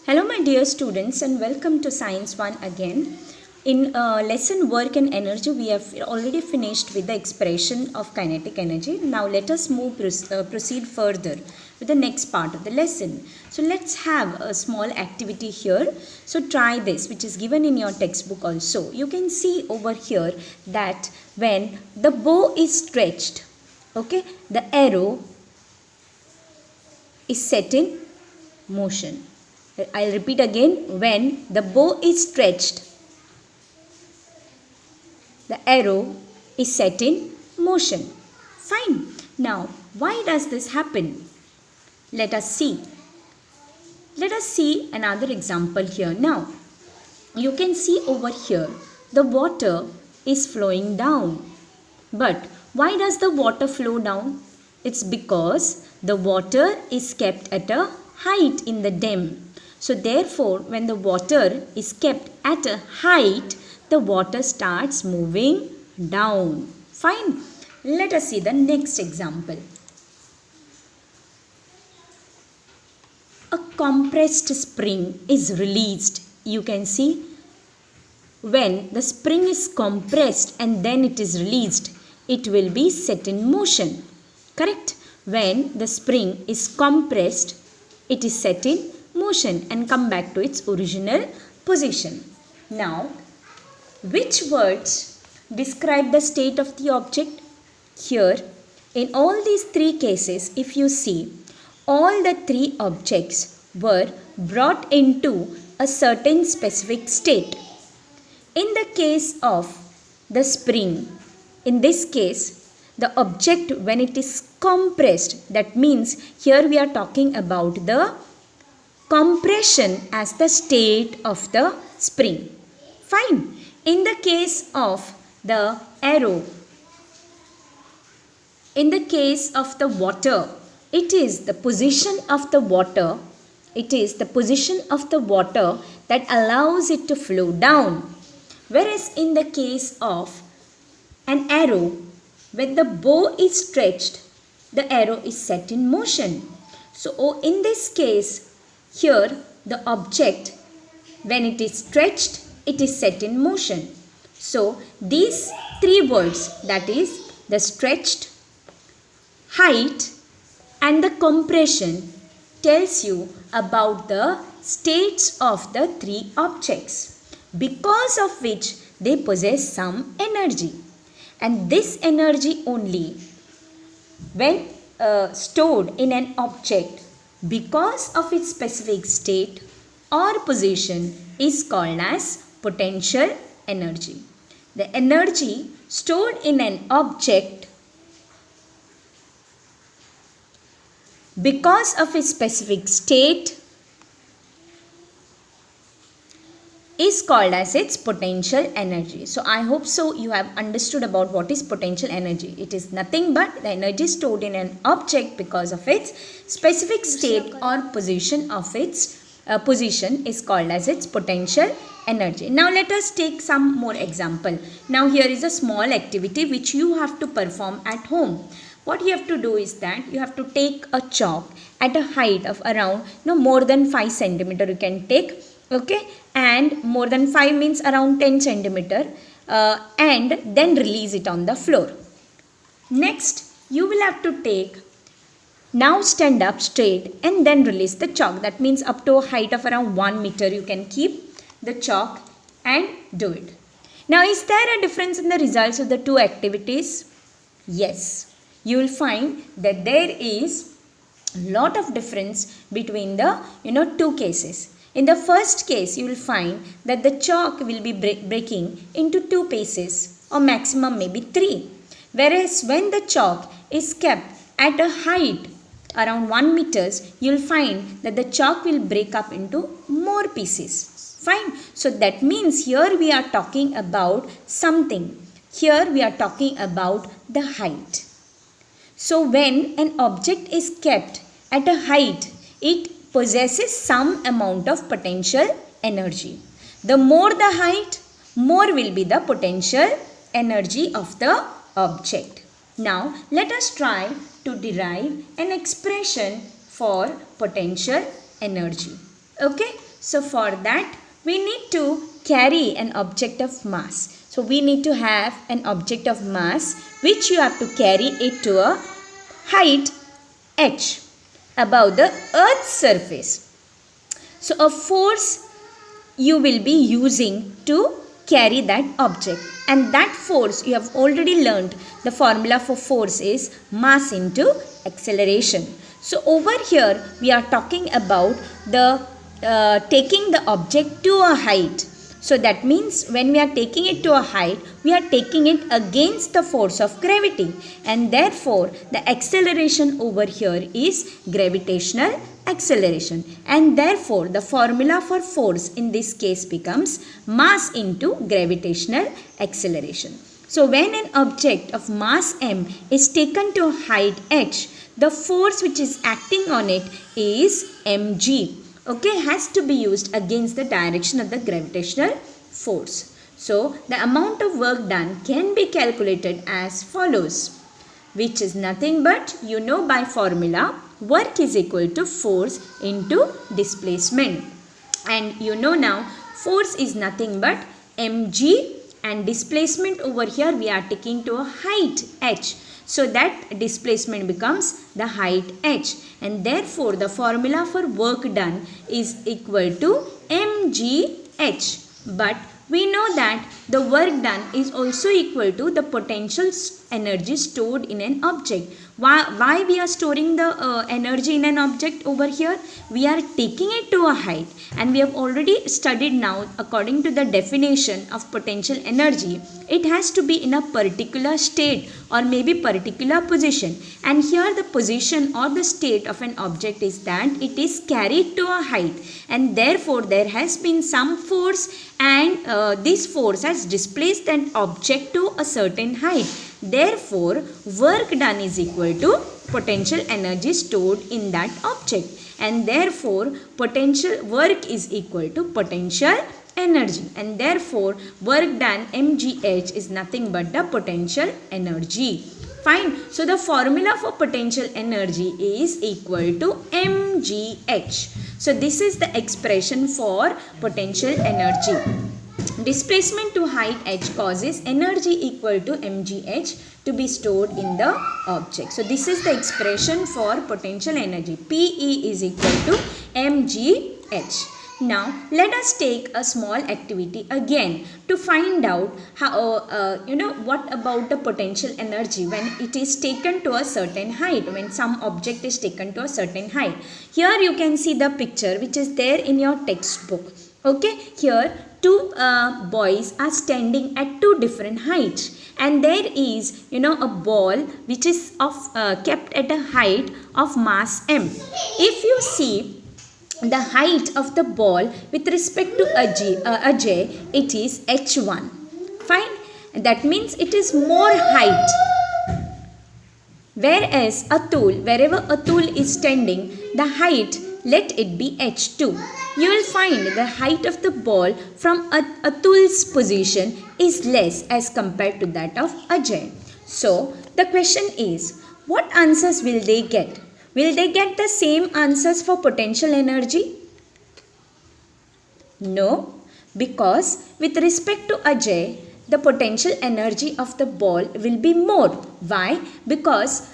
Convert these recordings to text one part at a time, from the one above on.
Hello my dear students and welcome to Science 1 again. In lesson work and energy we have already finished with the expression of kinetic energy. Now let us proceed further with the next part of the lesson. So let's have a small activity here. So try this, which is given in your textbook also. You can see over here that when the bow is stretched, okay, the arrow is set in motion. I'll repeat again. When the bow is stretched, the arrow is set in motion. Fine. Now, why does this happen? Let us see. Let us see another example here. Now, you can see over here, the water is flowing down. But why does the water flow down? It's because the water is kept at a height in the dam. So therefore, when the water is kept at a height, the water starts moving down. Fine. Let us see the next example. A compressed spring is released. You can see when the spring is compressed and then it is released, it will be set in motion. Correct? When the spring is compressed, it is set in motion and come back to its original position. Now, which words describe the state of the object? Here, in all these three cases, if you see, all the three objects were brought into a certain specific state. In the case of the spring, in this case, the object when it is compressed, that means here we are talking about the compression as the state of the spring. Fine. In the case of the arrow, in the case of the water, it is the position of the water. It is the position of the water that allows it to flow down. Whereas in the case of an arrow, when the bow is stretched, the arrow is set in motion. So in this case, here the object, when it is stretched, it is set in motion. So these three words, that is the stretched, height and the compression, tells you about the states of the three objects, because of which they possess some energy. And this energy only, when stored in an object, because of its specific state or position, is called as potential energy. The energy stored in an object because of its specific state is called as its potential energy. So I hope so you have understood about what is potential energy. It is nothing but the energy stored in an object because of its specific state or position of its position is called as its potential energy. Now let us take some more example. Now here is a small activity which you have to perform at home. What you have to do is that you have to take a chalk at a height of around more than 5 centimeter you can take. Okay, and more than 5 means around 10 centimeter and then release it on the floor. Next, you will have to take, now stand up straight and then release the chalk. That means up to a height of around 1 meter you can keep the chalk and do it. Now, is there a difference in the results of the two activities? Yes, you will find that there is a lot of difference between the two cases. In the first case, you will find that the chalk will be breaking into 2 pieces or maximum maybe 3. Whereas when the chalk is kept at a height around 1 meters, you will find that the chalk will break up into more pieces. Fine. So that means here we are talking about something. Here we are talking about the height. So when an object is kept at a height, it possesses some amount of potential energy. The more the height, more will be the potential energy of the object. Now, let us try to derive an expression for potential energy. Okay, So for that we need to carry an object of mass. So we need to have an object of mass which you have to carry it to a height h above the earth's surface. So a force you will be using to carry that object, and that force you have already learned. The formula for force is mass into acceleration. So over here we are talking about the taking the object to a height. So that means when we are taking it to a height, we are taking it against the force of gravity, and therefore the acceleration over here is gravitational acceleration, and therefore the formula for force in this case becomes mass into gravitational acceleration. So when an object of mass m is taken to a height h, the force which is acting on it is mg. Okay, has to be used against the direction of the gravitational force. So the amount of work done can be calculated as follows, which is nothing but, you know by formula, work is equal to force into displacement. And you know now force is nothing but mg, and displacement over here we are taking to a height h. So that displacement becomes the height h, and therefore the formula for work done is equal to mgh. But we know that the work done is also equal to the potential energy stored in an object. Why we are storing the energy in an object over here? We are taking it to a height, and we have already studied now according to the definition of potential energy, it has to be in a particular state or maybe particular position, and here the position or the state of an object is that it is carried to a height, and therefore there has been some force, and this force has displaced an object to a certain height. Therefore work done is equal to potential energy stored in that object, and therefore potential work is equal to potential energy, and therefore work done mgh is nothing but the potential energy. Fine. So the formula for potential energy is equal to mgh. So this is the expression for potential energy. Displacement to height h causes energy equal to mgh to be stored in the object. So this is the expression for potential energy. Pe is equal to mgh. Now let us take a small activity again to find out how what about the potential energy when it is taken to a certain height, when some object is taken to a certain height. Here you can see the picture which is there in your textbook. Okay, here two boys are standing at two different heights, and there is a ball which is of kept at a height of mass m. If you see the height of the ball with respect to Ajay, it is h1. Fine. That means it is more height. Whereas Atul, wherever Atul is standing, the height, let it be h2. You will find the height of the ball from Atul's position is less as compared to that of Ajay. So the question is, what answers will they get? Will they get the same answers for potential energy? No, because with respect to Ajay, the potential energy of the ball will be more. Why? Because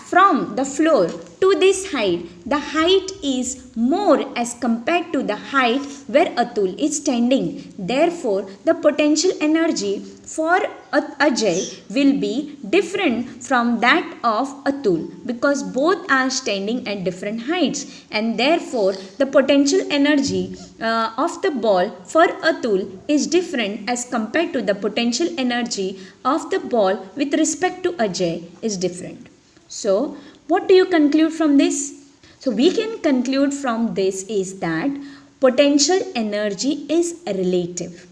from the floor to this height, the height is more as compared to the height where Atul is standing. Therefore, the potential energy for Ajay will be different from that of Atul, because both are standing at different heights, and therefore the potential energy of the ball for Atul is different as compared to the potential energy of the ball with respect to Ajay is different. So what do you conclude from this? So we can conclude from this is that potential energy is relative.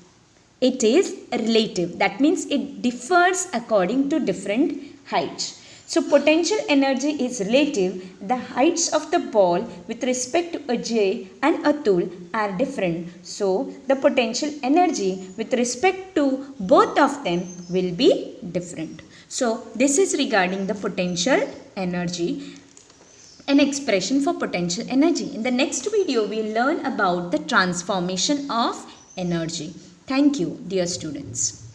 It is relative. That means it differs according to different heights. So potential energy is relative. The heights of the ball with respect to Ajay and Atul are different. So the potential energy with respect to both of them will be different. So this is regarding the potential energy. an expression for potential energy. In the next video, we'll learn about the transformation of energy. Thank you, dear students.